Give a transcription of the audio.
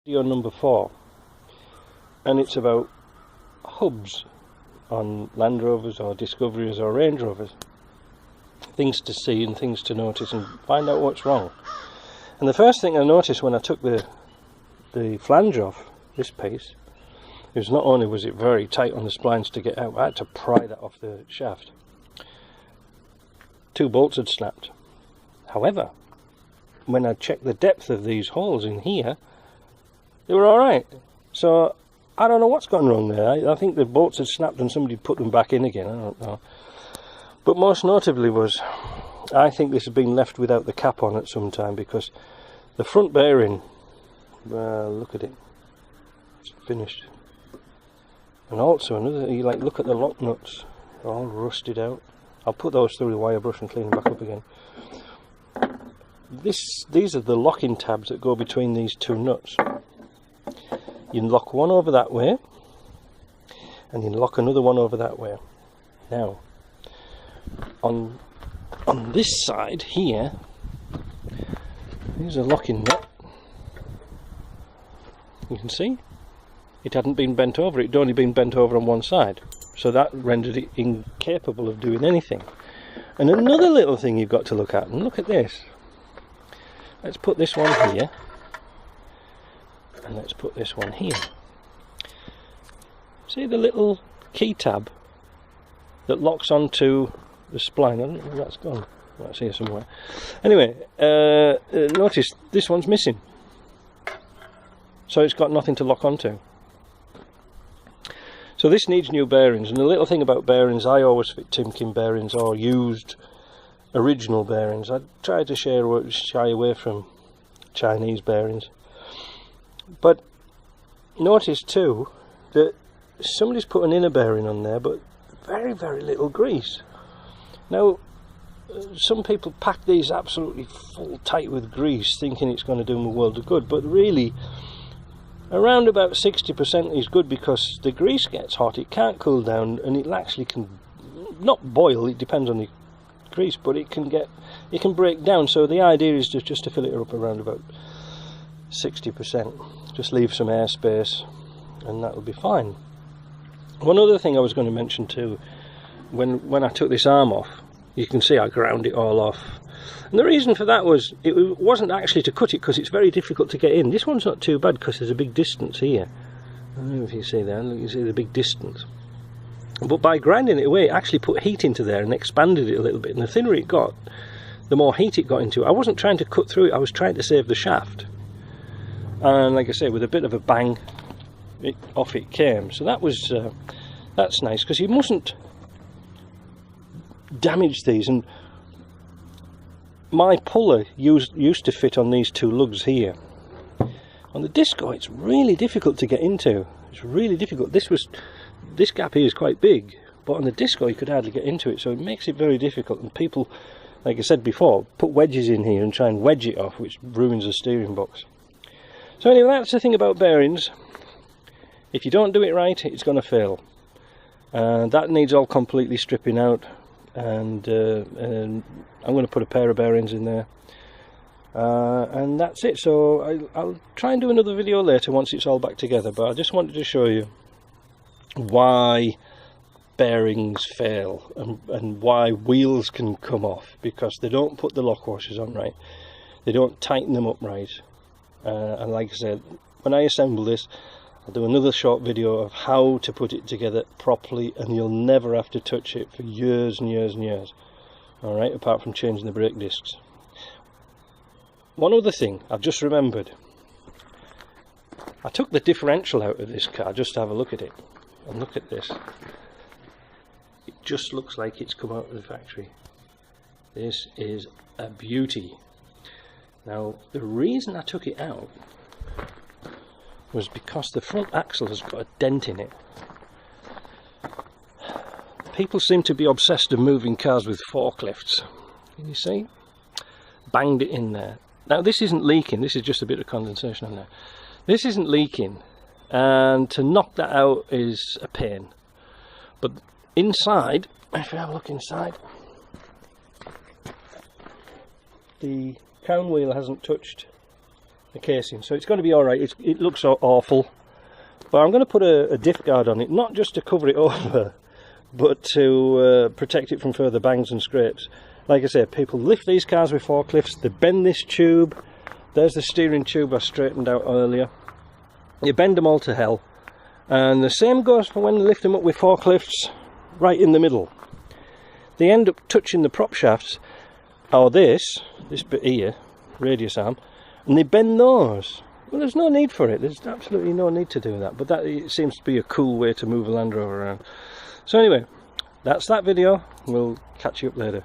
Video number 4, and it's about hubs on Land Rovers or Discoveries or Range Rovers. Things to see and things to notice and find out what's wrong. And the first thing I noticed when I took the flange off this piece is not only was it very tight on the splines to get out, I had to pry that off the shaft. 2 bolts had snapped. However, when I checked the depth of these holes in here, they were alright. So I don't know what's gone wrong there. I think the bolts had snapped and somebody put them back in again, I don't know. But most notably was, I think this has been left without the cap on at some time, because the front bearing, look at it, it's finished. And also another, you like look at the lock nuts, they're all rusted out. I'll put those through the wire brush and clean them back up again. These are the locking tabs that go between these 2 nuts. You lock one over that way, and you lock another one over that way. Now, on this side here, here's a locking nut. You can see it hadn't been bent over, it'd only been bent over on one side, so that rendered it incapable of doing anything. And another little thing you've got to look at, and look at this. Let's put this one here, and let's put this one here. See the little key tab that locks onto the spline? I don't know where that's gone. That's here somewhere. Anyway, notice this one's missing, so it's got nothing to lock onto. So this needs new bearings. And the little thing about bearings, I always fit Timken bearings or used original bearings. I try to shy away from Chinese bearings. But notice too that somebody's put an inner bearing on there, but very, very little grease. Now, some people pack these absolutely full tight with grease, thinking it's going to do them a world of good, but really around about 60% is good, because the grease gets hot, it can't cool down, and it actually can not boil, it depends on the grease, but it can break down. So the idea is just to fill it up around about 60%. Just leave some air space and that'll be fine. One other thing I was going to mention too, when I took this arm off, you can see I ground it all off. And the reason for that was, it wasn't actually to cut it, because it's very difficult to get in. This one's not too bad because there's a big distance here. I don't know if you see there, look, you see the big distance. But by grinding it away, it actually put heat into there and expanded it a little bit. And the thinner it got, the more heat it got into it. I wasn't trying to cut through it, I was trying to save the shaft. And like I say, with a bit of a bang, off it came. So that was that's nice, because you mustn't damage these. And my puller used to fit on these 2 lugs here. On the Disco, it's really difficult to get into. It's really difficult. This gap here is quite big, but on the Disco you could hardly get into it, so it makes it very difficult. And people, like I said before, put wedges in here and try and wedge it off, which ruins the steering box. So anyway, that's the thing about bearings. If you don't do it right, it's going to fail. That needs all completely stripping out, and I'm going to put a pair of bearings in there, and that's it. So I'll try and do another video later once it's all back together, but I just wanted to show you why bearings fail and why wheels can come off, because they don't put the lock washers on right, they don't tighten them up right. And like I said, when I assemble this, I'll do another short video of how to put it together properly, and you'll never have to touch it for years and years and years. Alright, apart from changing the brake discs. One other thing I've just remembered. I took the differential out of this car just to have a look at it. And look at this. It just looks like it's come out of the factory. This is a beauty. Now, the reason I took it out was because the front axle has got a dent in it. People seem to be obsessed with moving cars with forklifts. Can you see? Banged it in there. Now this isn't leaking, this is just a bit of condensation on there. This isn't leaking, and to knock that out is a pain. But inside, if you have a look inside, the crown wheel hasn't touched the casing, so it's going to be alright. It looks awful, but I'm going to put a diff guard on it, not just to cover it over, but to protect it from further bangs and scrapes. Like I say, people lift these cars with forklifts, they bend this tube. There's the steering tube I straightened out earlier. You bend them all to hell, and the same goes for when they lift them up with forklifts right in the middle. They end up touching the prop shafts, or this bit here, radius arm, and they bend those. Well, there's no need for it. There's absolutely no need to do that, but that it seems to be a cool way to move a Land Rover around. So anyway, that's that video. We'll catch you up later.